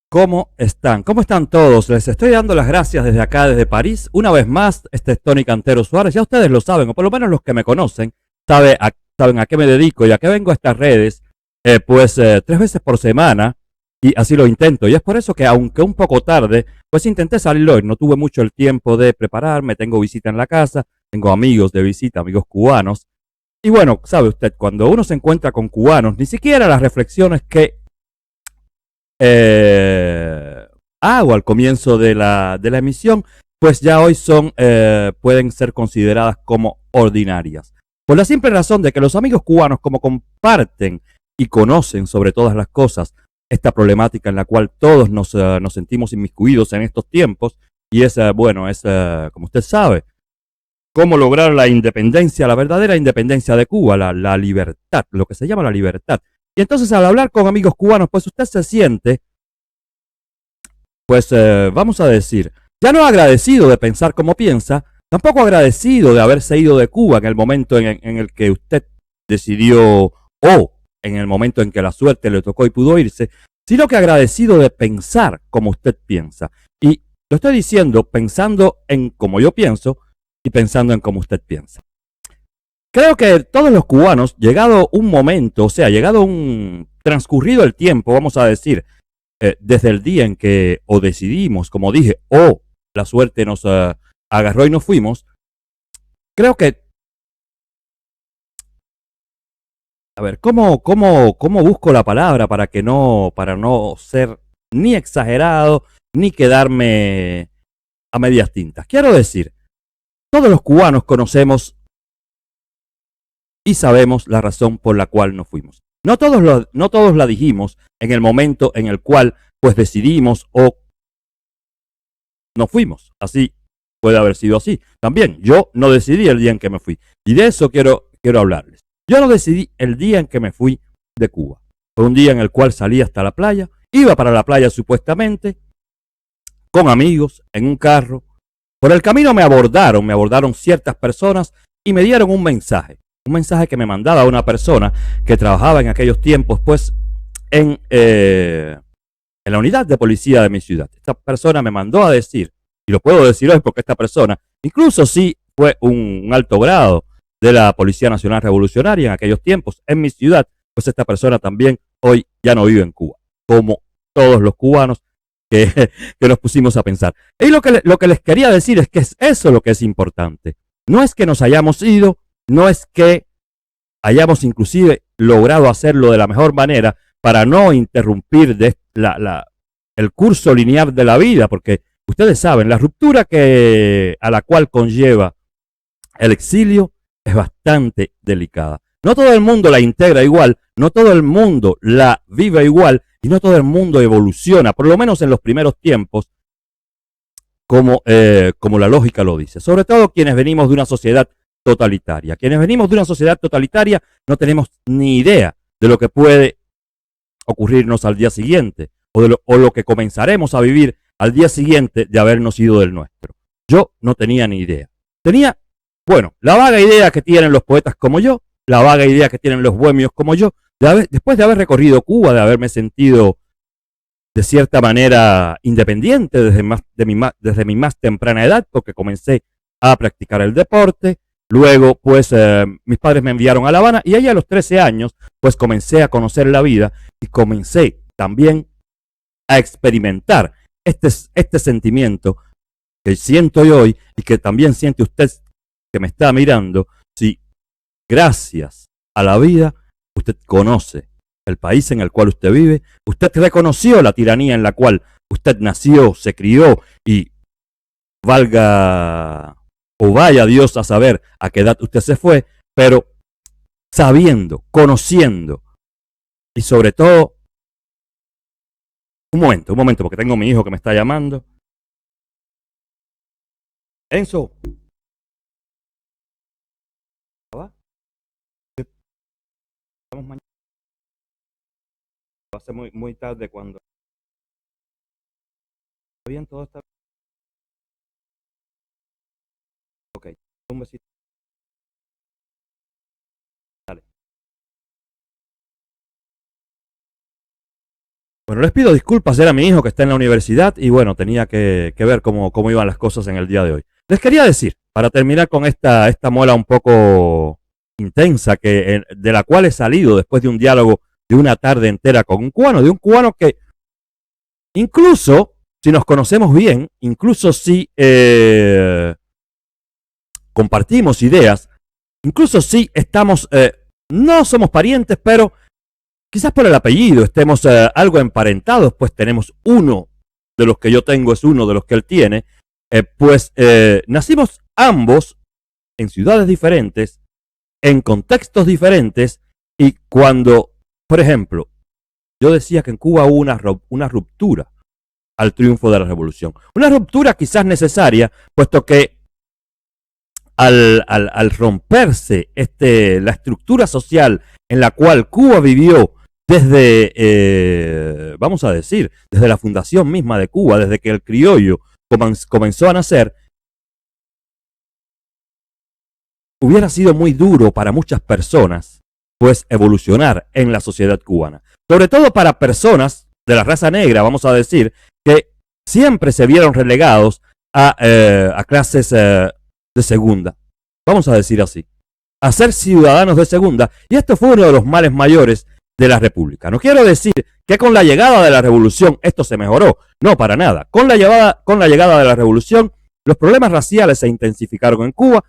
¿Cómo están? ¿Cómo están todos? Les estoy dando las gracias desde acá, desde París. Una vez más, este es Tony Cantero Suárez. Ya ustedes lo saben, o por lo menos los que me conocen, saben a qué me dedico y a qué vengo a estas redes, 3 veces por semana, y así lo intento. Y es por eso que, aunque un poco tarde, pues intenté salir hoy. No tuve mucho el tiempo de prepararme, tengo visita en la casa, tengo amigos de visita, amigos cubanos. Y bueno, sabe usted, cuando uno se encuentra con cubanos, ni siquiera las reflexiones que eh, hago al comienzo de la emisión, pues ya hoy pueden ser consideradas como ordinarias. Por la simple razón de que los amigos cubanos, como comparten y conocen sobre todas las cosas esta problemática en la cual todos nos sentimos inmiscuidos en estos tiempos, y como usted sabe, cómo lograr la independencia, la verdadera independencia de Cuba, la libertad, lo que se llama la libertad. Y entonces, al hablar con amigos cubanos, pues usted se siente, vamos a decir, ya no agradecido de pensar como piensa, tampoco agradecido de haberse ido de Cuba en el momento en el que usted decidió, o en el momento en que la suerte le tocó y pudo irse, sino que agradecido de pensar como usted piensa. Y lo estoy diciendo pensando en como yo pienso y pensando en como usted piensa. Creo que todos los cubanos, llegado un momento, o sea, llegado un transcurrido el tiempo, vamos a decir, desde el día en que o decidimos, como dije, o la suerte nos agarró y nos fuimos, creo que, a ver, ¿cómo busco la palabra para no ser ni exagerado, ni quedarme a medias tintas? Quiero decir, todos los cubanos conocemos y sabemos la razón por la cual nos fuimos. No todos la dijimos en el momento en el cual pues decidimos o nos fuimos. Así puede haber sido así. También yo no decidí el día en que me fui. Y de eso quiero hablarles. Yo no decidí el día en que me fui de Cuba. Fue un día en el cual salí hasta la playa. Iba para la playa supuestamente, con amigos, en un carro. Por el camino me abordaron ciertas personas y me dieron un mensaje que me mandaba una persona que trabajaba en aquellos tiempos, pues, en la unidad de policía de mi ciudad. Esta persona me mandó a decir, y lo puedo decir hoy porque esta persona, incluso sí fue un alto grado de la Policía Nacional Revolucionaria en aquellos tiempos en mi ciudad, pues esta persona también hoy ya no vive en Cuba, como todos los cubanos que, que nos pusimos a pensar. Y lo que les quería decir es que es eso lo que es importante. No es que nos hayamos ido, no es que hayamos inclusive logrado hacerlo de la mejor manera para no interrumpir el curso lineal de la vida, porque ustedes saben, la ruptura a la cual conlleva el exilio es bastante delicada. No todo el mundo la integra igual, no todo el mundo la vive igual y no todo el mundo evoluciona, por lo menos en los primeros tiempos, como la lógica lo dice. Sobre todo quienes venimos de una sociedad totalitaria. Quienes venimos de una sociedad totalitaria no tenemos ni idea de lo que puede ocurrirnos al día siguiente o lo que comenzaremos a vivir al día siguiente de habernos ido del nuestro. Yo no tenía ni idea. Tenía, bueno, la vaga idea que tienen los poetas como yo, la vaga idea que tienen los bohemios como yo, después de haber recorrido Cuba, de haberme sentido de cierta manera independiente desde mi más temprana edad, porque comencé a practicar el deporte. Luego, pues, mis padres me enviaron a La Habana y ahí a los 13 años, pues comencé a conocer la vida y comencé también a experimentar este sentimiento que siento yo hoy y que también siente usted que me está mirando. Si gracias a la vida usted conoce el país en el cual usted vive, usted reconoció la tiranía en la cual usted nació, se crió y valga o vaya Dios a saber a qué edad usted se fue, pero sabiendo, conociendo y sobre todo, un momento, porque tengo a mi hijo que me está llamando. Enzo, ¿va? Estamos mañana. Va a ser muy tarde cuando... ¿Está bien? ¿Todo está bien? Ok, un besito. Dale. Bueno, les pido disculpas, era mi hijo que está en la universidad y bueno, tenía que ver cómo iban las cosas en el día de hoy. Les quería decir, para terminar con esta muela un poco intensa, de la cual he salido después de un diálogo de una tarde entera con de un cubano que incluso, si nos conocemos bien, incluso si compartimos ideas, incluso si estamos, no somos parientes, pero quizás por el apellido estemos algo emparentados, pues tenemos uno de los que yo tengo, es uno de los que él tiene, nacimos ambos en ciudades diferentes, en contextos diferentes, y cuando, por ejemplo, yo decía que en Cuba hubo una ruptura al triunfo de la revolución. Una ruptura quizás necesaria, puesto que al romperse la estructura social en la cual Cuba vivió desde, vamos a decir, desde la fundación misma de Cuba, desde que el criollo comenzó a nacer, hubiera sido muy duro para muchas personas, pues evolucionar en la sociedad cubana. Sobre todo para personas de la raza negra, vamos a decir, que siempre se vieron relegados a clases de segunda, vamos a decir así, a ser ciudadanos de segunda, y esto fue uno de los males mayores de la República. No quiero decir que con la llegada de la revolución esto se mejoró, no, para nada. Con la llegada de la revolución, los problemas raciales se intensificaron en Cuba.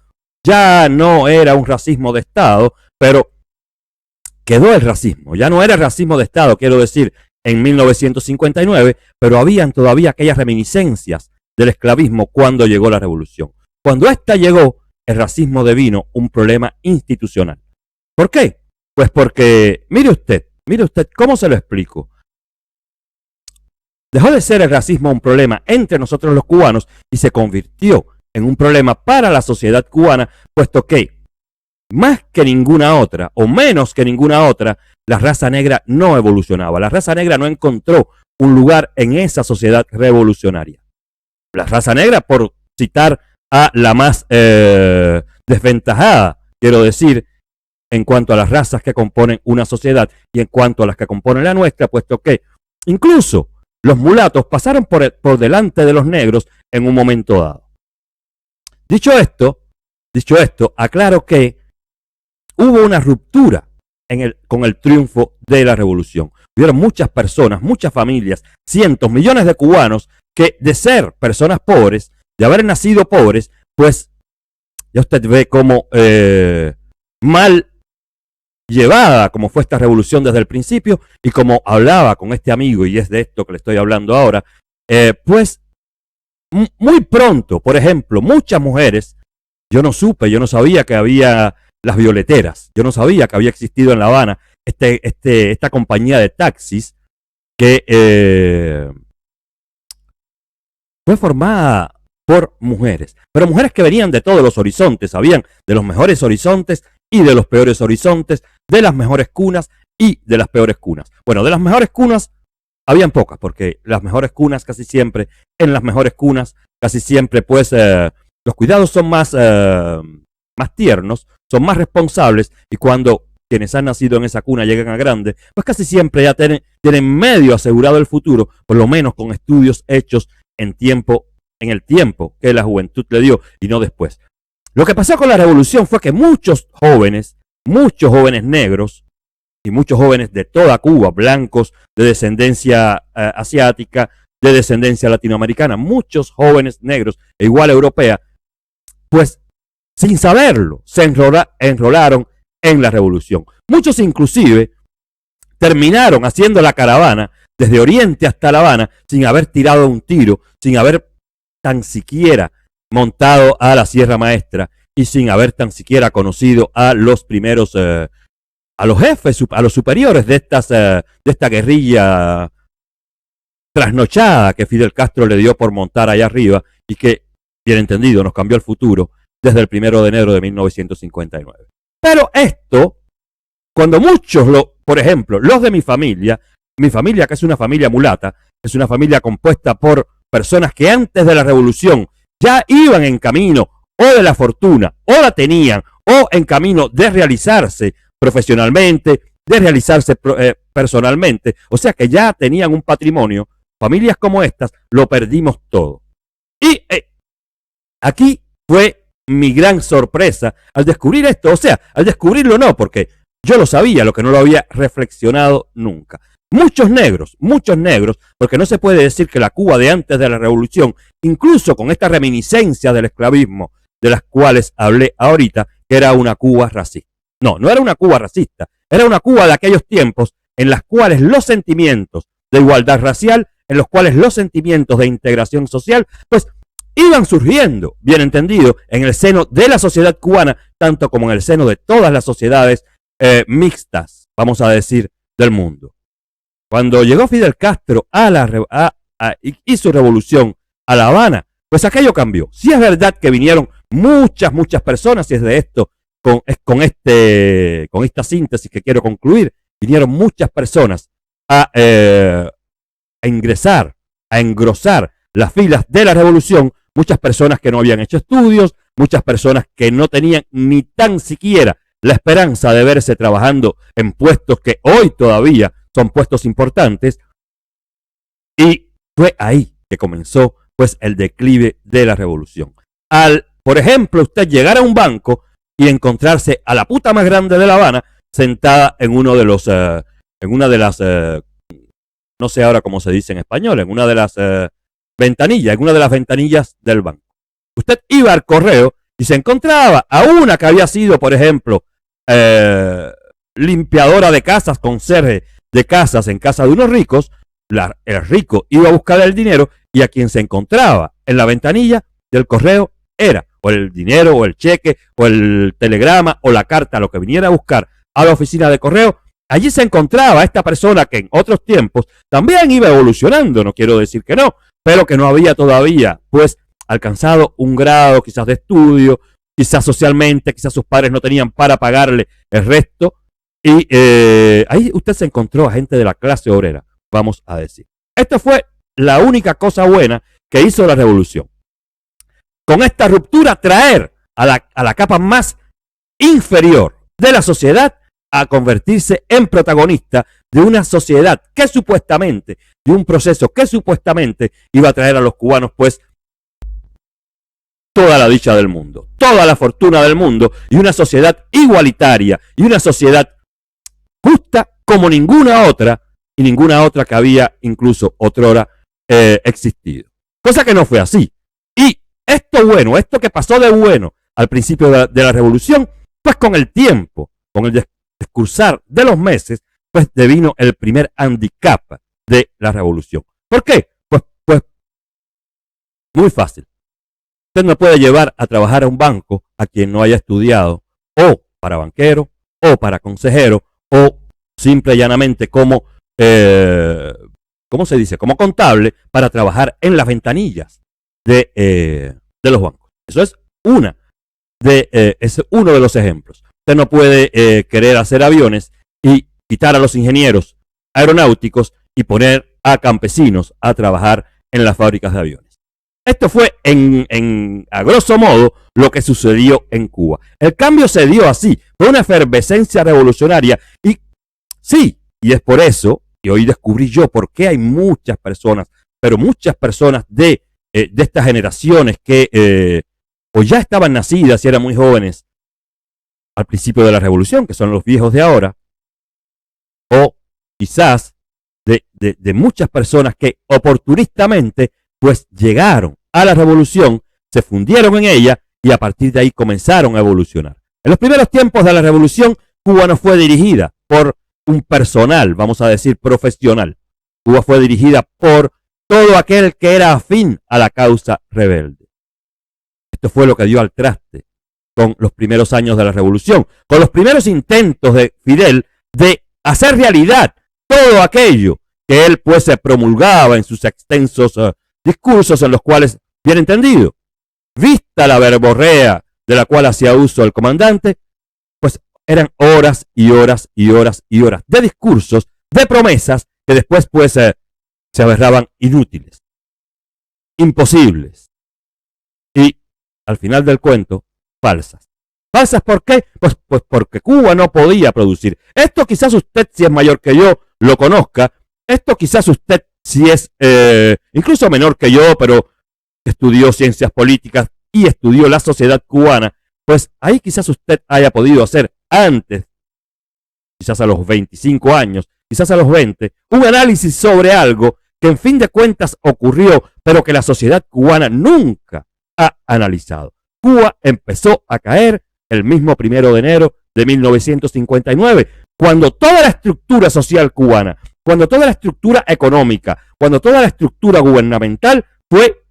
Ya no era un racismo de Estado, pero quedó el racismo. Ya no era el racismo de Estado, quiero decir, en 1959, pero habían todavía aquellas reminiscencias del esclavismo cuando llegó la revolución. Cuando esta llegó, el racismo devino un problema institucional. ¿Por qué? Pues porque, mire usted, ¿cómo se lo explico? Dejó de ser el racismo un problema entre nosotros los cubanos y se convirtió en un problema para la sociedad cubana, puesto que más que ninguna otra, o menos que ninguna otra, la raza negra no evolucionaba. La raza negra no encontró un lugar en esa sociedad revolucionaria. La raza negra, por citar a la más desventajada, quiero decir, en cuanto a las razas que componen una sociedad y en cuanto a las que componen la nuestra, puesto que incluso los mulatos pasaron por delante de los negros en un momento dado. Dicho esto, aclaro que hubo una ruptura con el triunfo de la revolución. Hubieron muchas personas, muchas familias, cientos, millones de cubanos que de ser personas pobres, de haber nacido pobres, pues ya usted ve cómo mal llevada como fue esta revolución desde el principio, y como hablaba con este amigo, y es de esto que le estoy hablando ahora, pues muy pronto, por ejemplo, muchas mujeres, yo no sabía que había las violeteras, yo no sabía que había existido en La Habana esta compañía de taxis que fue formada por mujeres, pero mujeres que venían de todos los horizontes, sabían de los mejores horizontes y de los peores horizontes, de las mejores cunas y de las peores cunas. Bueno, de las mejores cunas habían pocas, porque las mejores cunas casi siempre, pues los cuidados son más tiernos, son más responsables, y cuando quienes han nacido en esa cuna llegan a grande, pues casi siempre ya tienen medio asegurado el futuro, por lo menos con estudios hechos en el tiempo que la juventud le dio y no después. Lo que pasó con la revolución fue que muchos jóvenes negros y muchos jóvenes de toda Cuba, blancos, de descendencia asiática, de descendencia latinoamericana, muchos jóvenes negros e igual europea, pues sin saberlo, se enrolaron en la revolución. Muchos inclusive terminaron haciendo la caravana desde Oriente hasta La Habana sin haber tirado un tiro, sin haber tan siquiera montado a la Sierra Maestra y sin haber tan siquiera conocido a los primeros, a los jefes, a los superiores de esta guerrilla trasnochada que Fidel Castro le dio por montar allá arriba y que, bien entendido, nos cambió el futuro desde el 1 de enero de 1959. Pero esto, cuando muchos, por ejemplo, los de mi familia que es una familia mulata, es una familia compuesta por personas que antes de la revolución ya iban en camino o de la fortuna, o la tenían, o en camino de realizarse profesionalmente, de realizarse personalmente, o sea que ya tenían un patrimonio, familias como estas, lo perdimos todo. Y aquí fue mi gran sorpresa al descubrir esto, o sea, al descubrirlo no, porque yo lo sabía, lo que no lo había reflexionado nunca. Muchos negros, porque no se puede decir que la Cuba de antes de la revolución, incluso con esta reminiscencia del esclavismo, de las cuales hablé ahorita, que era una Cuba racista. No, no era una Cuba racista, era una Cuba de aquellos tiempos en las cuales los sentimientos de igualdad racial, en los cuales los sentimientos de integración social, pues iban surgiendo, bien entendido, en el seno de la sociedad cubana, tanto como en el seno de todas las sociedades mixtas, vamos a decir, del mundo. Cuando llegó Fidel Castro y su revolución a La Habana, pues aquello cambió. Sí es verdad que vinieron muchas personas, y es de esto, con esta síntesis que quiero concluir, vinieron muchas personas a ingresar, a engrosar las filas de la revolución, muchas personas que no habían hecho estudios, muchas personas que no tenían ni tan siquiera la esperanza de verse trabajando en puestos que hoy todavía son puestos importantes, y fue ahí que comenzó pues el declive de la revolución. Por ejemplo, usted llegar a un banco y encontrarse a la puta más grande de La Habana sentada en una de las no sé ahora cómo se dice en español, en una de las ventanillas del banco. Usted iba al correo y se encontraba a una que había sido, por ejemplo, limpiadora de casas, conserje de casas en casa de unos ricos. El rico iba a buscar el dinero y a quien se encontraba en la ventanilla del correo era o el dinero o el cheque o el telegrama o la carta, lo que viniera a buscar a la oficina de correo. Allí se encontraba esta persona que en otros tiempos también iba evolucionando, no quiero decir que no, pero que no había todavía pues alcanzado un grado quizás de estudio, quizás socialmente, quizás sus padres no tenían para pagarle el resto, y ahí usted se encontró a gente de la clase obrera, vamos a decir. Esta fue la única cosa buena que hizo la revolución. Con esta ruptura traer a la capa más inferior de la sociedad a convertirse en protagonista de una sociedad que supuestamente, de un proceso que supuestamente iba a traer a los cubanos pues toda la dicha del mundo, toda la fortuna del mundo, y una sociedad igualitaria y una sociedad justa como ninguna otra, y ninguna otra que había incluso otrora existido. Cosa que no fue así. Y esto que pasó de bueno al principio de la revolución, pues con el tiempo, con el discursar de los meses, pues devino el primer handicap de la revolución. ¿Por qué? Pues muy fácil. Usted no puede llevar a trabajar a un banco a quien no haya estudiado, o para banquero, o para consejero, o simple y llanamente como, ¿cómo se dice? Como contable, para trabajar en las ventanillas de los bancos. Eso es uno de los ejemplos. Usted no puede querer hacer aviones y quitar a los ingenieros aeronáuticos y poner a campesinos a trabajar en las fábricas de aviones. Esto fue, a grosso modo, lo que sucedió en Cuba. El cambio se dio así, fue una efervescencia revolucionaria. Y sí, y es por eso, y hoy descubrí yo por qué hay muchas personas, pero muchas personas de estas generaciones que o ya estaban nacidas y eran muy jóvenes al principio de la revolución, que son los viejos de ahora, o quizás de muchas personas que oportunistamente pues llegaron a la revolución, se fundieron en ella y a partir de ahí comenzaron a evolucionar. En los primeros tiempos de la revolución, Cuba no fue dirigida por un personal, vamos a decir, profesional. Cuba fue dirigida por todo aquel que era afín a la causa rebelde. Esto fue lo que dio al traste con los primeros años de la revolución, con los primeros intentos de Fidel de hacer realidad todo aquello que él pues se promulgaba en sus extensos discursos, en los cuales, bien entendido, vista la verborrea de la cual hacía uso el comandante, pues eran horas y horas y horas y horas de discursos, de promesas que después pues se aberraban inútiles, imposibles y al final del cuento falsas. ¿Falsas por qué? Pues porque Cuba no podía producir. Esto quizás usted, si es mayor que yo, lo conozca, esto quizás usted, si es incluso menor que yo, pero estudió ciencias políticas y estudió la sociedad cubana, pues ahí quizás usted haya podido hacer antes, quizás a los 25 años, quizás a los 20, un análisis sobre algo que en fin de cuentas ocurrió, pero que la sociedad cubana nunca ha analizado. Cuba empezó a caer el mismo 1 de enero de 1959, cuando toda la estructura social cubana, cuando toda la estructura económica, cuando toda la estructura gubernamental fue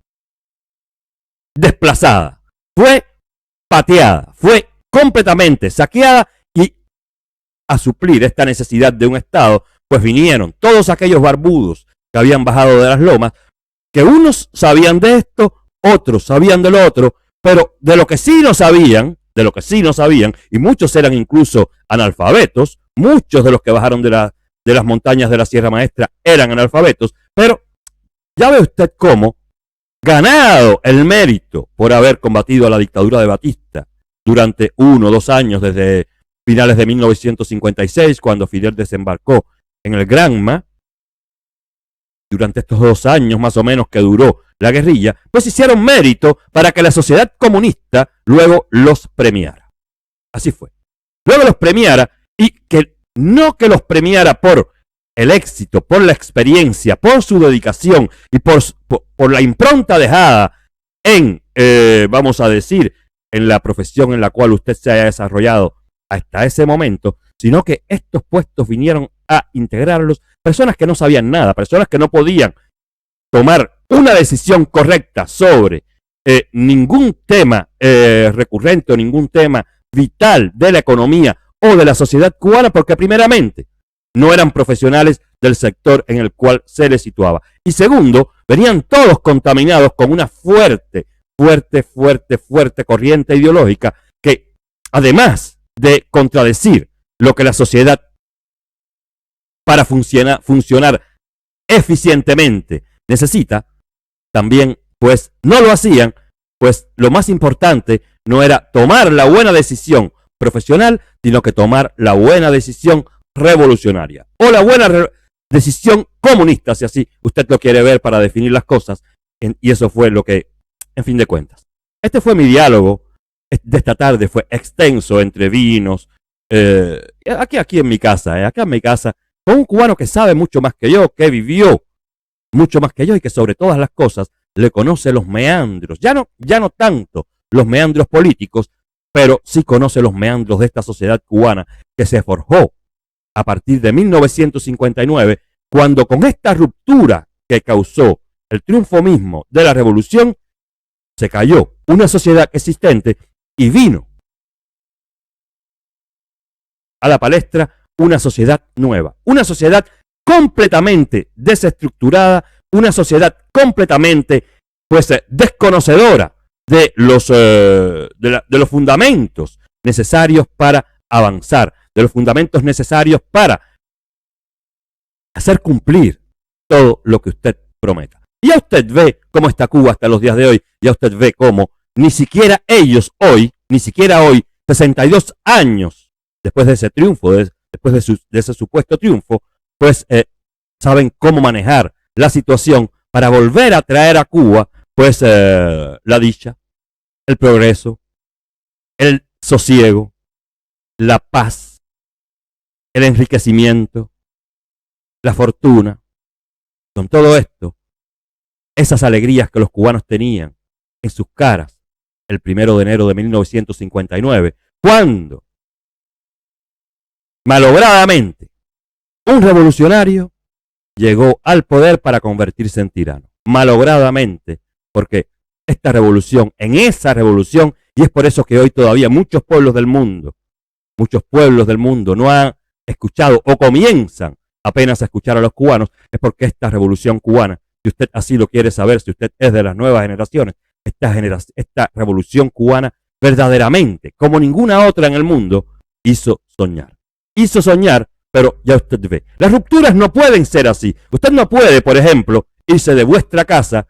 desplazada, fue pateada, fue completamente saqueada, y a suplir esta necesidad de un Estado, pues vinieron todos aquellos barbudos que habían bajado de las lomas, que unos sabían de esto, otros sabían de lo otro, pero de lo que sí no sabían, y muchos eran incluso analfabetos, muchos de los que bajaron de las montañas de la Sierra Maestra eran analfabetos, pero ya ve usted cómo, ganado el mérito por haber combatido a la dictadura de Batista durante 1 o 2 años, desde finales de 1956, cuando Fidel desembarcó en el Granma, durante estos 2 años más o menos que duró la guerrilla, pues hicieron mérito para que la sociedad comunista luego los premiara. Así fue. Luego los premiara, y que no que los premiara por el éxito, por la experiencia, por su dedicación y por la impronta dejada en, vamos a decir, en la profesión en la cual usted se haya desarrollado hasta ese momento, sino que estos puestos vinieron a integrarlos personas que no sabían nada, personas que no podían tomar una decisión correcta sobre ningún tema recurrente o ningún tema vital de la economía o de la sociedad cubana, porque primeramente no eran profesionales del sector en el cual se les situaba. Y segundo, venían todos contaminados con una fuerte corriente ideológica que, además de contradecir lo que la sociedad para funcionar eficientemente necesita, también pues no lo hacían, pues lo más importante no era tomar la buena decisión profesional, sino que tomar la buena decisión revolucionaria o la buena decisión comunista, si así usted lo quiere ver para definir las cosas, y eso fue lo que, en fin de cuentas, este fue mi diálogo de esta tarde, fue extenso entre vinos, aquí en mi casa, acá en mi casa, con un cubano que sabe mucho más que yo, que vivió mucho más que yo y que sobre todas las cosas le conoce los meandros, ya no tanto los meandros políticos, pero sí conoce los meandros de esta sociedad cubana que se forjó a partir de 1959, cuando con esta ruptura que causó el triunfo mismo de la revolución, se cayó una sociedad existente y vino a la palestra una sociedad nueva, una sociedad completamente desestructurada, una sociedad completamente pues desconocedora de los fundamentos necesarios para avanzar, de los fundamentos necesarios para hacer cumplir todo lo que usted prometa. Y ya usted ve cómo está Cuba hasta los días de hoy, ya usted ve cómo ni siquiera hoy, 62 años después de ese triunfo, después de ese supuesto triunfo, pues saben cómo manejar la situación para volver a traer a Cuba pues la dicha, el progreso, el sosiego, la paz, el enriquecimiento, la fortuna. Con todo esto, esas alegrías que los cubanos tenían en sus caras el 1 de enero de 1959, cuando malogradamente un revolucionario llegó al poder para convertirse en tirano. Malogradamente, porque esta revolución, en esa revolución, y es por eso que hoy todavía muchos pueblos del mundo no han escuchado o comienzan apenas a escuchar a los cubanos, es porque esta revolución cubana, si usted así lo quiere saber, si usted es de las nuevas generaciones, esta revolución cubana verdaderamente, como ninguna otra en el mundo, hizo soñar. Hizo soñar, pero ya usted ve. Las rupturas no pueden ser así. Usted no puede, por ejemplo, irse de vuestra casa,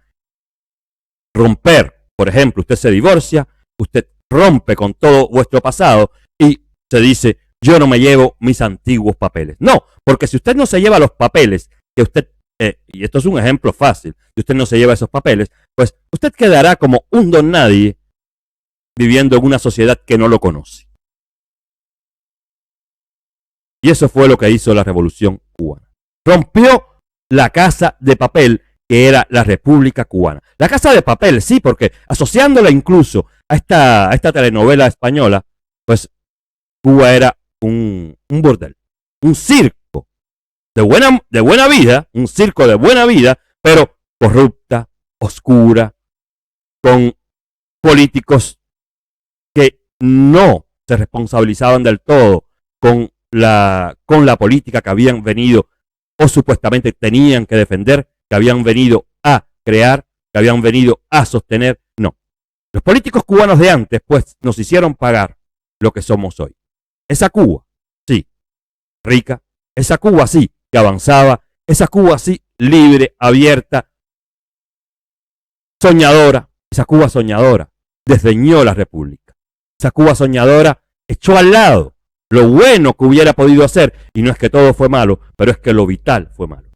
romper, por ejemplo, usted se divorcia, usted rompe con todo vuestro pasado y se dice, yo no me llevo mis antiguos papeles. No, Porque si usted no se lleva los papeles, que usted, y esto es un ejemplo fácil, si usted no se lleva esos papeles, pues usted quedará como un don nadie viviendo en una sociedad que no lo conoce. Y eso fue lo que hizo la Revolución Cubana. Rompió la casa de papel que era la República Cubana. La casa de papel, sí, porque asociándola incluso a esta telenovela española, pues Cuba era un burdel, un circo de buena vida, un circo de buena vida, pero corrupta, oscura, con políticos que no se responsabilizaban del todo con la política que habían venido o supuestamente tenían que defender, que habían venido a crear, que habían venido a sostener. No. Los políticos cubanos de antes, pues, nos hicieron pagar lo que somos hoy. Esa Cuba, sí, rica, esa Cuba, sí, que avanzaba, esa Cuba, sí, libre, abierta, soñadora, esa Cuba soñadora, desdeñó la República. Esa Cuba soñadora echó al lado lo bueno que hubiera podido hacer, y no es que todo fue malo, pero es que lo vital fue malo.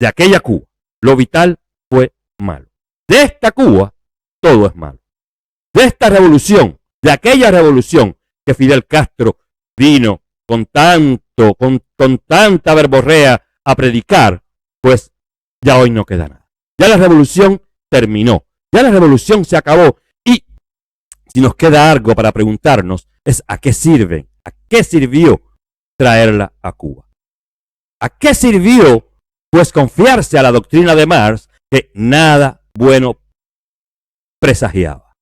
De aquella Cuba, lo vital fue malo. De esta Cuba, todo es malo. De esta revolución, de aquella revolución que Fidel Castro vino con tanta verborrea a predicar, pues ya hoy no queda nada. Ya la revolución terminó, ya la revolución se acabó, y si nos queda algo para preguntarnos es ¿a qué sirve? ¿A qué sirvió traerla a Cuba? ¿A qué sirvió, pues, confiarse a la doctrina de Marx que nada bueno presagiaba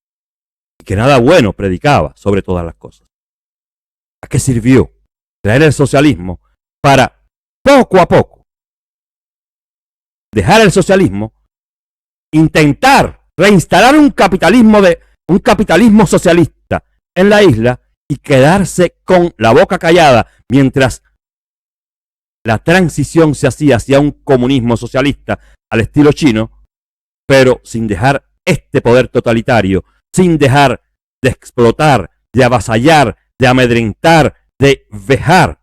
y que nada bueno predicaba sobre todas las cosas? ¿A qué sirvió traer el socialismo para poco a poco dejar el socialismo, intentar reinstalar un capitalismo socialista en la isla y quedarse con la boca callada mientras la transición se hacía hacia un comunismo socialista al estilo chino, pero sin dejar este poder totalitario, sin dejar de explotar, de avasallar, de amedrentar, de vejar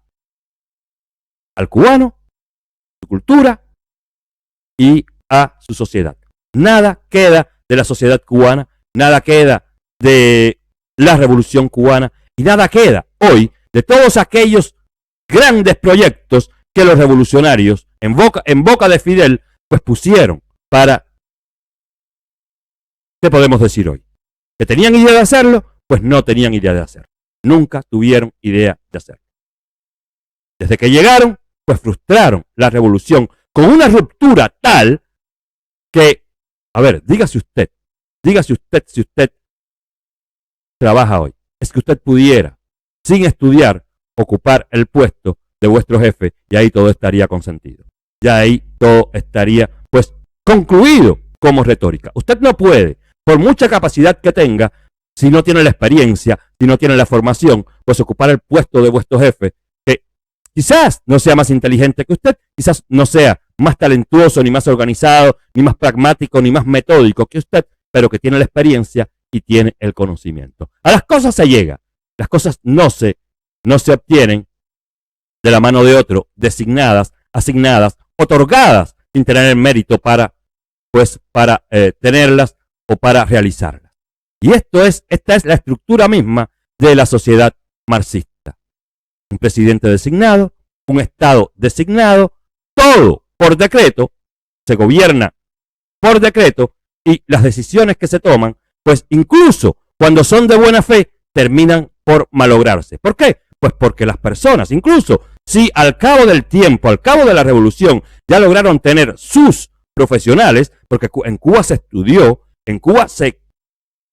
al cubano, su cultura y a su sociedad? Nada queda de la sociedad cubana, nada queda de la revolución cubana y nada queda hoy de todos aquellos grandes proyectos que los revolucionarios en boca de Fidel pues pusieron para, ¿qué podemos decir hoy? ¿Que tenían idea de hacerlo? Pues no tenían idea de hacerlo. Nunca tuvieron idea de hacerlo. Desde que llegaron, pues frustraron la revolución con una ruptura tal que, a ver, dígase usted si usted trabaja hoy, es que usted pudiera, sin estudiar, ocupar el puesto de vuestro jefe y ahí todo estaría consentido. Ya ahí todo estaría, pues, concluido como retórica. Usted no puede, por mucha capacidad que tenga, si no tiene la experiencia, si no tiene la formación, pues ocupar el puesto de vuestro jefe, que quizás no sea más inteligente que usted, quizás no sea más talentuoso, ni más organizado, ni más pragmático, ni más metódico que usted, pero que tiene la experiencia y tiene el conocimiento. A las cosas se llega, las cosas no se obtienen de la mano de otro, designadas, asignadas, otorgadas, sin tener el mérito para tenerlas o para realizarlas. Y esta es la estructura misma de la sociedad marxista. Un presidente designado, un Estado designado, todo por decreto, se gobierna por decreto y las decisiones que se toman, pues incluso cuando son de buena fe, terminan por malograrse. ¿Por qué? Pues porque las personas, incluso si al cabo del tiempo, al cabo de la revolución, ya lograron tener sus profesionales, porque en Cuba se estudió, en Cuba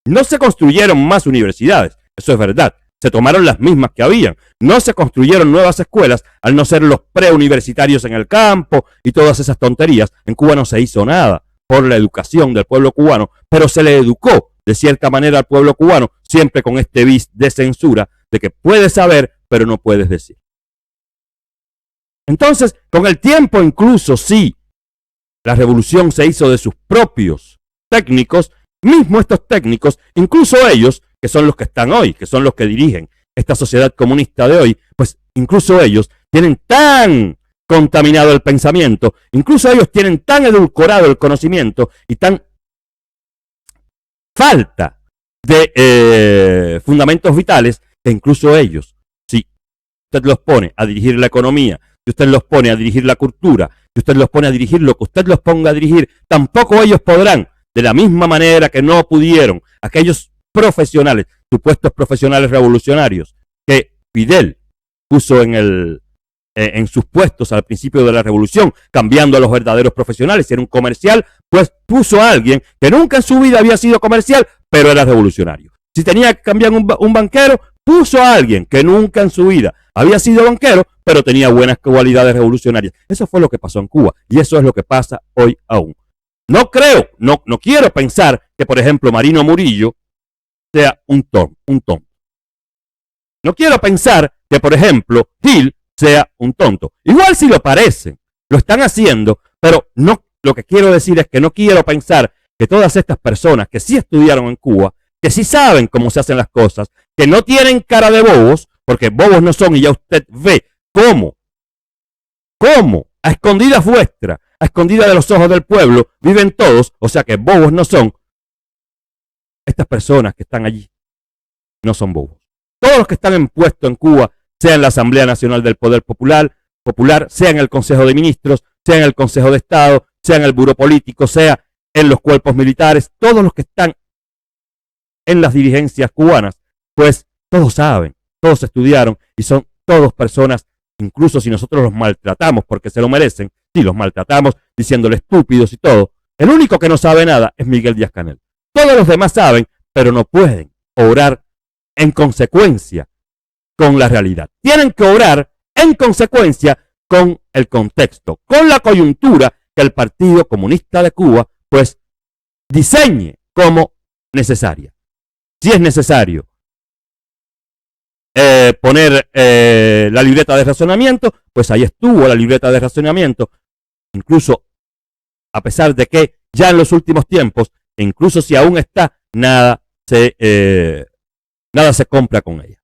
no se construyeron más universidades, eso es verdad, se tomaron las mismas que habían, no se construyeron nuevas escuelas, al no ser los preuniversitarios en el campo y todas esas tonterías. En Cuba no se hizo nada por la educación del pueblo cubano, pero se le educó de cierta manera al pueblo cubano, siempre con este vis de censura, de que puedes saber, pero no puedes decir. Entonces, con el tiempo, incluso sí, la revolución se hizo de sus propios técnicos, mismo estos técnicos, incluso ellos, que son los que están hoy, que son los que dirigen esta sociedad comunista de hoy, pues incluso ellos tienen tan contaminado el pensamiento, incluso ellos tienen tan edulcorado el conocimiento y tan falta de fundamentos vitales que incluso ellos, si usted los pone a dirigir la economía, si usted los pone a dirigir la cultura, si usted los pone a dirigir lo que usted los ponga a dirigir, tampoco ellos podrán, de la misma manera que no pudieron aquellos profesionales, supuestos profesionales revolucionarios, que Fidel puso en sus puestos al principio de la revolución, cambiando a los verdaderos profesionales. Si era un comercial, pues puso a alguien que nunca en su vida había sido comercial, pero era revolucionario. Si tenía que cambiar un banquero, puso a alguien que nunca en su vida había sido banquero, pero tenía buenas cualidades revolucionarias. Eso fue lo que pasó en Cuba y eso es lo que pasa hoy aún. No quiero pensar que, por ejemplo, Marino Murillo sea un tonto. No quiero pensar que, por ejemplo, Gil sea un tonto. Igual si lo parecen, lo están haciendo, pero no, lo que quiero decir es que no quiero pensar que todas estas personas que sí estudiaron en Cuba, que sí saben cómo se hacen las cosas, que no tienen cara de bobos, porque bobos no son y ya usted ve cómo, a escondidas vuestras, a escondidas de los ojos del pueblo, viven todos, o sea que bobos no son. Estas personas que están allí no son bobos. Todos los que están en puesto en Cuba, sea en la Asamblea Nacional del Poder Popular, sea en el Consejo de Ministros, sea en el Consejo de Estado, sea en el Buró Político, sea en los cuerpos militares, todos los que están en las dirigencias cubanas, pues todos saben, todos estudiaron y son todos personas, incluso si nosotros los maltratamos porque se lo merecen, si los maltratamos diciéndole estúpidos y todo, el único que no sabe nada es Miguel Díaz-Canel. Todos los demás saben, pero no pueden obrar en consecuencia con la realidad. Tienen que obrar en consecuencia con el contexto, con la coyuntura que el Partido Comunista de Cuba pues diseñe como necesaria. Si es necesario poner la libreta de racionamiento, pues ahí estuvo la libreta de racionamiento, incluso a pesar de que ya en los últimos tiempos, incluso si aún está, nada se compra con ella.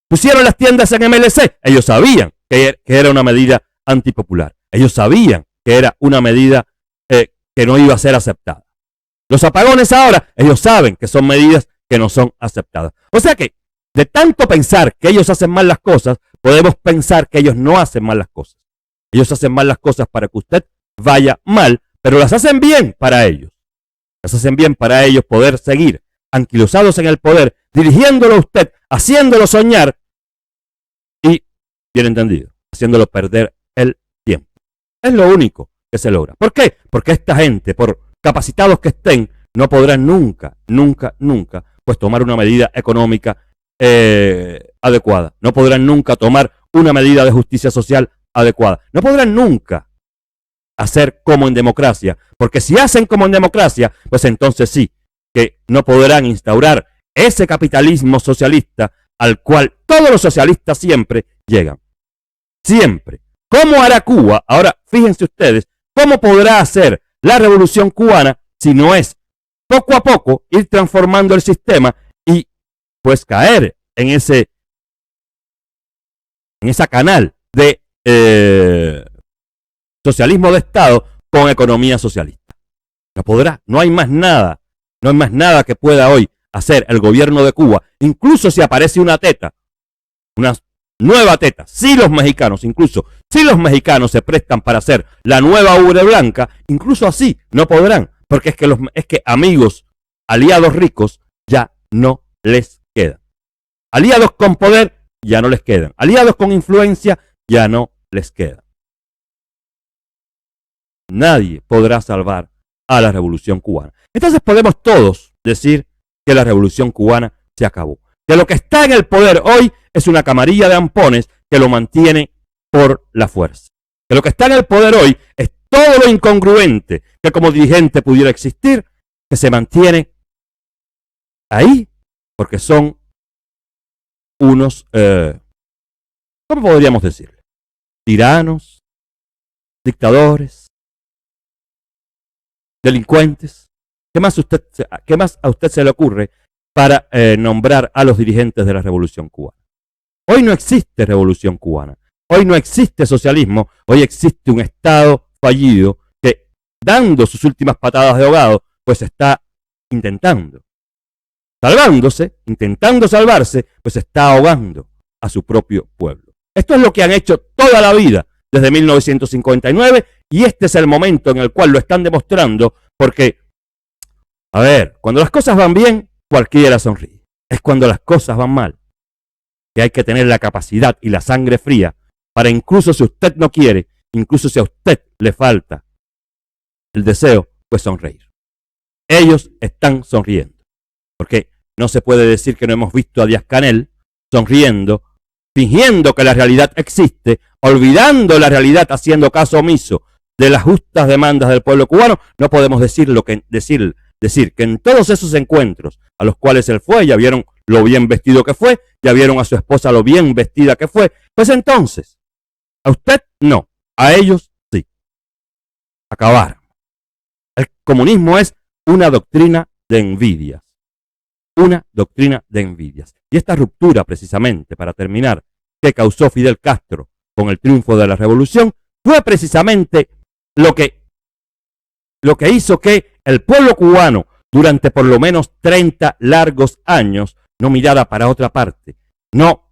Pusieron las tiendas en MLC, ellos sabían que era una medida antipopular, ellos sabían que era una medida que no iba a ser aceptada. Los apagones ahora, ellos saben que son medidas que no son aceptadas. O sea que, de tanto pensar que ellos hacen mal las cosas, podemos pensar que ellos no hacen mal las cosas. Ellos hacen mal las cosas para que usted vaya mal, pero las hacen bien para ellos. Las hacen bien para ellos poder seguir anquilosados en el poder, dirigiéndolo a usted, haciéndolo soñar y, bien entendido, haciéndolo perder el tiempo. Es lo único que se logra. ¿Por qué? Porque esta gente, por capacitados que estén, no podrán nunca, pues tomar una medida económica adecuada. No podrán nunca tomar una medida de justicia social adecuada. No podrán nunca hacer como en democracia, porque si hacen como en democracia, pues entonces sí, que no podrán instaurar ese capitalismo socialista al cual todos los socialistas siempre llegan. Siempre. ¿Cómo hará Cuba? Ahora, fíjense ustedes, ¿cómo podrá hacer la revolución cubana si no es poco a poco ir transformando el sistema y pues caer en esa canal de socialismo de Estado con economía socialista? No podrá, no hay más nada que pueda hoy hacer el gobierno de Cuba, incluso si aparece una nueva teta, si los mexicanos se prestan para hacer la nueva ubre blanca, incluso así no podrán, porque es que amigos, aliados ricos, ya no les quedan. Aliados con poder, ya no les quedan. Aliados con influencia, ya no les quedan. Nadie podrá salvar a la revolución cubana. Entonces podemos todos decir que la revolución cubana se acabó. Que lo que está en el poder hoy es una camarilla de ampones que lo mantiene por la fuerza. Que lo que está en el poder hoy es todo lo incongruente que como dirigente pudiera existir, que se mantiene ahí porque son unos, ¿cómo podríamos decirle? Tiranos, dictadores, delincuentes. ¿Qué más a usted se le ocurre para nombrar a los dirigentes de la revolución cubana? Hoy no existe revolución cubana. Hoy no existe socialismo, hoy existe un Estado fallido que, dando sus últimas patadas de ahogado, pues está intentando, salvándose, intentando salvarse, pues está ahogando a su propio pueblo. Esto es lo que han hecho toda la vida desde 1959 y este es el momento en el cual lo están demostrando porque, a ver, cuando las cosas van bien, cualquiera sonríe. Es cuando las cosas van mal que hay que tener la capacidad y la sangre fría para incluso si usted no quiere, incluso si a usted le falta el deseo, pues sonreír. Ellos están sonriendo. Porque no se puede decir que no hemos visto a Díaz-Canel sonriendo, fingiendo que la realidad existe, olvidando la realidad, haciendo caso omiso de las justas demandas del pueblo cubano. No podemos decir que en todos esos encuentros a los cuales él fue, ya vieron lo bien vestido que fue, ya vieron a su esposa lo bien vestida que fue, pues entonces, a usted no, a ellos sí. Acabaron. El comunismo es una doctrina de envidias. Una doctrina de envidias. Y esta ruptura, precisamente, para terminar, que causó Fidel Castro con el triunfo de la revolución, fue precisamente lo que hizo que el pueblo cubano, durante por lo menos 30 largos años, no mirara para otra parte, no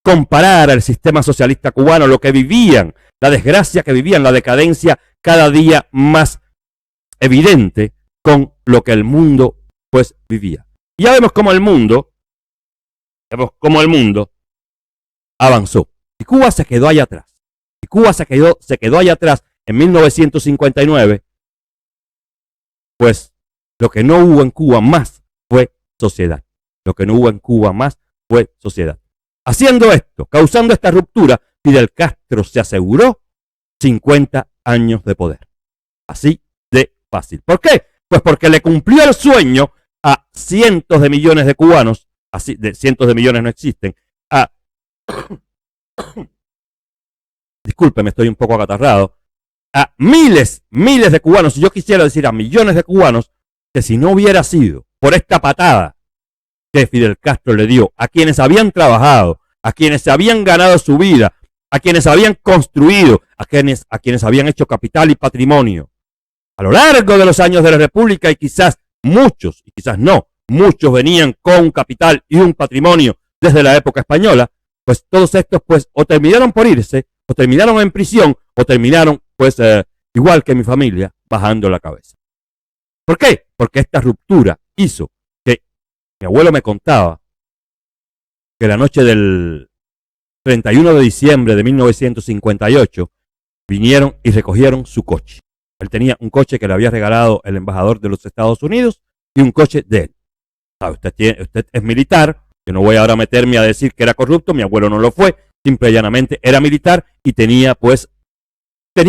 comparara el sistema socialista cubano, lo que vivían, la desgracia que vivían, la decadencia cada día más evidente con lo que el mundo pues vivía. Y ya vemos cómo el mundo avanzó. Y Cuba se quedó allá atrás. Y Cuba se quedó allá atrás en 1959. Pues lo que no hubo en Cuba más fue sociedad. Lo que no hubo en Cuba más fue sociedad. Haciendo esto, causando esta ruptura, Fidel Castro se aseguró 50 años de poder. Así de fácil. ¿Por qué? Pues porque le cumplió el sueño a cientos de millones de cubanos, así de cientos de millones no existen, discúlpeme, estoy un poco acatarrado, a miles de cubanos, y yo quisiera decir a millones de cubanos, que si no hubiera sido por esta patada que Fidel Castro le dio a quienes habían trabajado, a quienes se habían ganado su vida, a quienes habían construido, a quienes habían hecho capital y patrimonio, a lo largo de los años de la República, y quizás muchos, y quizás no, muchos venían con capital y un patrimonio desde la época española, pues todos estos pues o terminaron por irse, o terminaron en prisión, o terminaron pues igual que mi familia, bajando la cabeza. ¿Por qué? Porque esta ruptura hizo que mi abuelo me contaba que la noche del 31 de diciembre de 1958 vinieron y recogieron su coche. Él tenía un coche que le había regalado el embajador de los Estados Unidos y un coche de él. ¿Sabe? Usted es militar, yo no voy ahora a meterme a decir que era corrupto, mi abuelo no lo fue, simple y llanamente era militar y tenía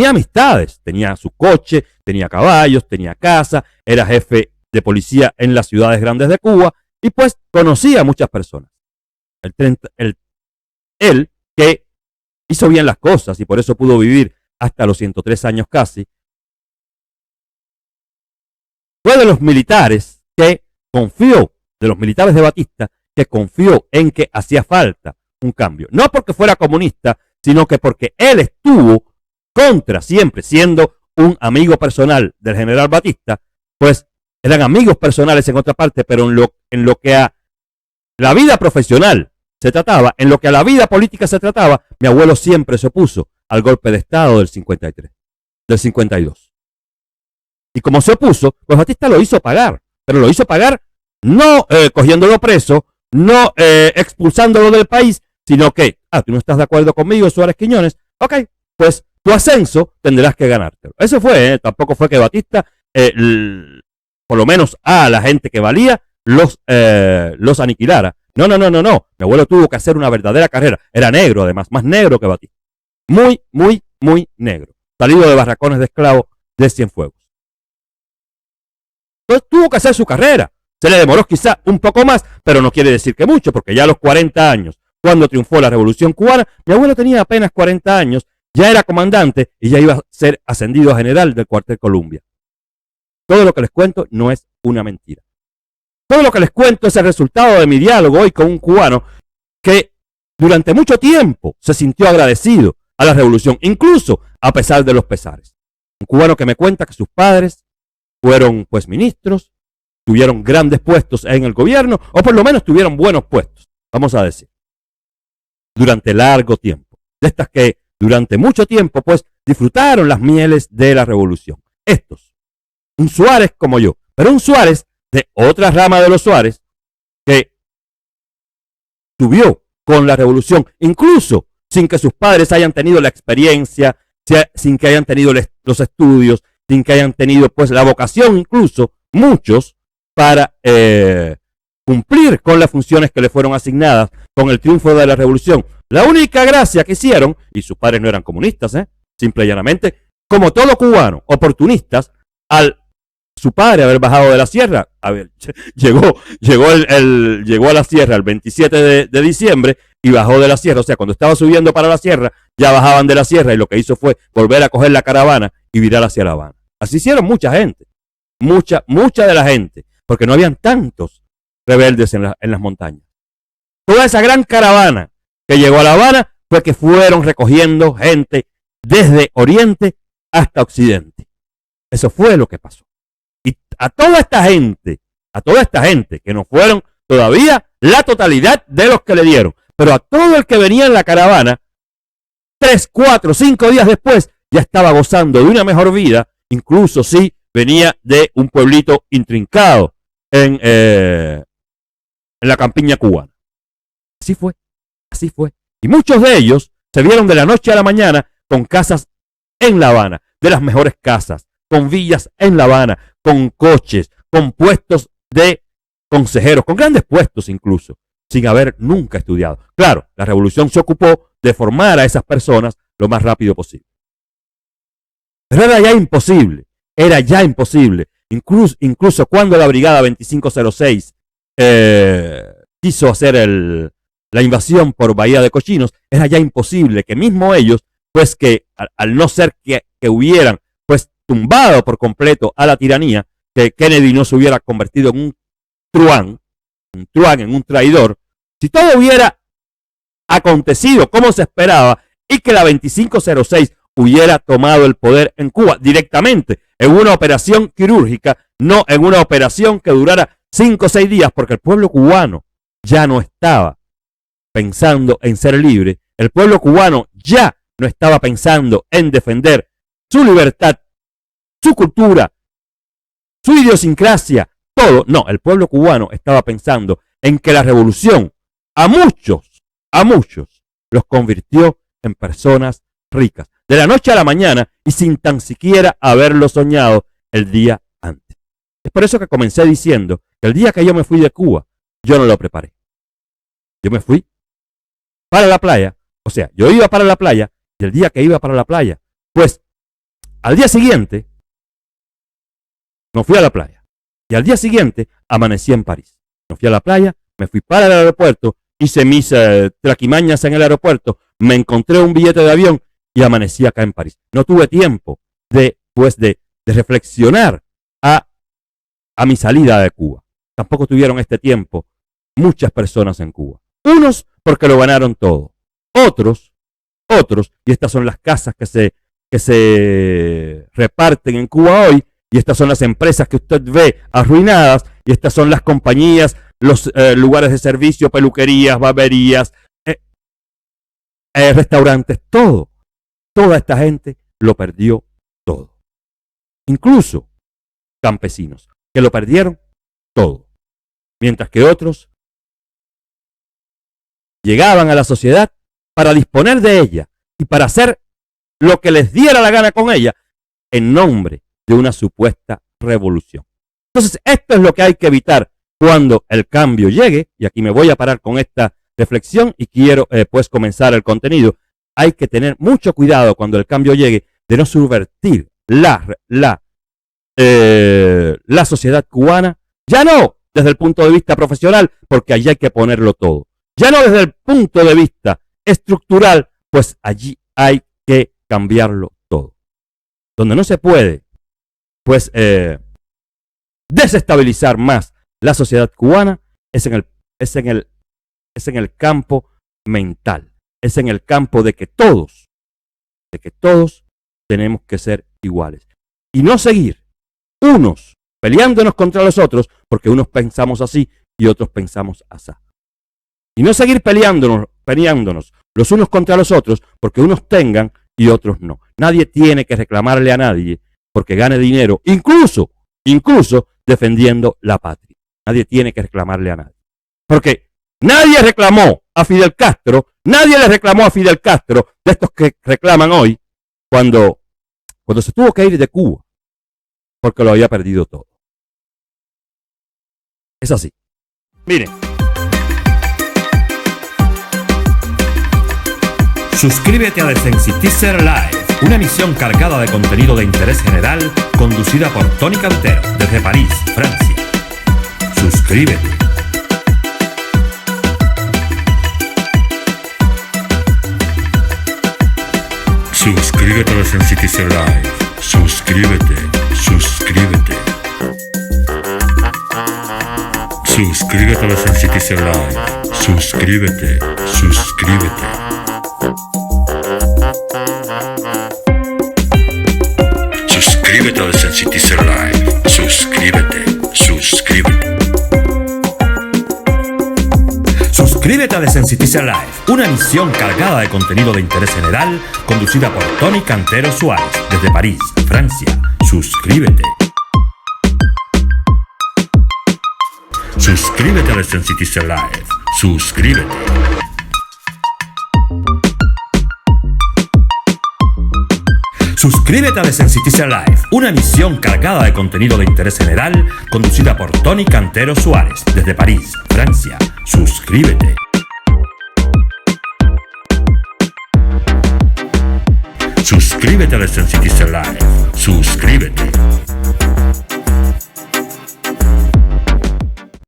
amistades, tenía su coche, tenía caballos, tenía casa, era jefe de policía en las ciudades grandes de Cuba y pues conocía a muchas personas. Él que hizo bien las cosas y por eso pudo vivir hasta los 103 años casi, fue de los militares que confió, de los militares de Batista, que confió en que hacía falta un cambio. No porque fuera comunista, sino que porque él estuvo contra, siempre siendo un amigo personal del general Batista, pues eran amigos personales en otra parte, pero en lo que a la vida profesional se trataba, en lo que a la vida política se trataba, mi abuelo siempre se opuso al golpe de Estado del 53, del 52. Y como se opuso, pues Batista lo hizo pagar, pero lo hizo pagar no cogiéndolo preso, no expulsándolo del país, sino que, tú no estás de acuerdo conmigo, Suárez Quiñones, ok, pues tu ascenso tendrás que ganártelo. Eso fue, tampoco fue que Batista, por lo menos a la gente que valía, los aniquilara. No. Mi abuelo tuvo que hacer una verdadera carrera. Era negro, además, más negro que Batista. Muy negro. Salido de barracones de esclavos de Cienfuegos. Entonces tuvo que hacer su carrera. Se le demoró quizá un poco más, pero no quiere decir que mucho, porque ya a los 40 años, cuando triunfó la Revolución Cubana, mi abuelo tenía apenas 40 años, ya era comandante y ya iba a ser ascendido a general del Cuartel Columbia. Todo lo que les cuento no es una mentira. Todo lo que les cuento es el resultado de mi diálogo hoy con un cubano que durante mucho tiempo se sintió agradecido a la revolución, incluso a pesar de los pesares. Un cubano que me cuenta que sus padres fueron pues ministros, tuvieron grandes puestos en el gobierno, o por lo menos tuvieron buenos puestos, vamos a decir, durante largo tiempo. De estas que durante mucho tiempo pues disfrutaron las mieles de la revolución. Estos, un Suárez como yo, pero un Suárez de otra rama de los Suárez que subió con la revolución, incluso sin que sus padres hayan tenido la experiencia, sin que hayan tenido los estudios, sin que hayan tenido pues la vocación, incluso muchos, para cumplir con las funciones que le fueron asignadas con el triunfo de la revolución. La única gracia que hicieron, y sus padres no eran comunistas, simple y llanamente, como todo cubano, oportunistas, al su padre haber bajado de la sierra, llegó a la sierra el 27 de diciembre y bajó de la sierra, o sea, cuando estaba subiendo para la sierra, ya bajaban de la sierra y lo que hizo fue volver a coger la caravana y virar hacia La Habana. Así hicieron mucha gente, mucha de la gente, porque no habían tantos rebeldes en las montañas. Toda esa gran caravana que llegó a La Habana fue que fueron recogiendo gente desde Oriente hasta Occidente. Eso fue lo que pasó. Y a toda esta gente, que no fueron todavía la totalidad de los que le dieron, pero a todo el que venía en la caravana, 3, 4, 5 días después, ya estaba gozando de una mejor vida, incluso si venía de un pueblito intrincado en la campiña cubana. Así fue. Y muchos de ellos se vieron de la noche a la mañana con casas en La Habana, de las mejores casas, con villas en La Habana, con coches, con puestos de consejeros, con grandes puestos incluso, sin haber nunca estudiado. Claro, la revolución se ocupó de formar a esas personas lo más rápido posible. Pero era ya imposible, incluso cuando la Brigada 2506 quiso hacer la invasión por Bahía de Cochinos, era ya imposible que mismo ellos, pues que al no ser que hubieran pues tumbado por completo a la tiranía, que Kennedy no se hubiera convertido en un truán, en un traidor, si todo hubiera acontecido como se esperaba y que la 2506 hubiera tomado el poder en Cuba directamente en una operación quirúrgica, no en una operación que durara 5 o 6 días, porque el pueblo cubano ya no estaba pensando en ser libre, el pueblo cubano ya no estaba pensando en defender su libertad, su cultura, su idiosincrasia, todo. No, el pueblo cubano estaba pensando en que la revolución a muchos los convirtió en personas ricas, de la noche a la mañana y sin tan siquiera haberlo soñado el día antes. Es por eso que comencé diciendo que el día que yo me fui de Cuba, yo no lo preparé. Yo me fui para la playa, o sea, yo iba para la playa y el día que iba para la playa, pues al día siguiente me fui a la playa y al día siguiente amanecí en París. Me fui a la playa, me fui para el aeropuerto, hice mis traquimañas en el aeropuerto, me encontré un billete de avión y amanecí acá en París. No tuve tiempo de reflexionar a mi salida de Cuba. Tampoco tuvieron este tiempo muchas personas en Cuba. Unos porque lo ganaron todo. Otros, y estas son las casas que se reparten en Cuba hoy, y estas son las empresas que usted ve arruinadas, y estas son las compañías, los lugares de servicio, peluquerías, barberías, restaurantes, todo. Toda esta gente lo perdió todo. Incluso campesinos, que lo perdieron todo. Mientras que otros llegaban a la sociedad para disponer de ella y para hacer lo que les diera la gana con ella en nombre de una supuesta revolución. Entonces, esto es lo que hay que evitar cuando el cambio llegue, y aquí me voy a parar con esta reflexión y quiero pues comenzar el contenido. Hay que tener mucho cuidado cuando el cambio llegue de no subvertir la sociedad cubana, ya no desde el punto de vista profesional, porque allí hay que ponerlo todo, ya no desde el punto de vista estructural, pues allí hay que cambiarlo todo. Donde no se puede, pues, desestabilizar más la sociedad cubana es en el campo mental. Es en el campo de que todos tenemos que ser iguales. Y no seguir unos peleándonos contra los otros porque unos pensamos así y otros pensamos así. Y no seguir peleándonos los unos contra los otros porque unos tengan y otros no. Nadie tiene que reclamarle a nadie porque gane dinero, incluso defendiendo la patria. Nadie tiene que reclamarle a nadie. Porque nadie reclamó a Fidel Castro, nadie le reclamó a Fidel Castro de estos que reclaman hoy cuando se tuvo que ir de Cuba porque lo había perdido todo. Es así. Miren. Suscríbete a The Sensitizer Live, una emisión cargada de contenido de interés general, conducida por Tony Cantero, desde París, Francia. Suscríbete. Suscríbete a The Sensitizer Live. Suscríbete. Suscríbete. Suscríbete a The Sensitizer Live. Suscríbete. Suscríbete. Suscríbete a The Sensitizer Live. Suscríbete. Suscríbete. Suscríbete a The Sensitizer Live, una emisión cargada de contenido de interés general, conducida por Tony Cantero Suárez, desde París, Francia. Suscríbete. Suscríbete a The Sensitizer Live. Suscríbete. Suscríbete a The Sensitizer Live, una emisión cargada de contenido de interés general, conducida por Tony Cantero Suárez, desde París, Francia. Suscríbete. Suscríbete a The Sensitizer Live. Suscríbete.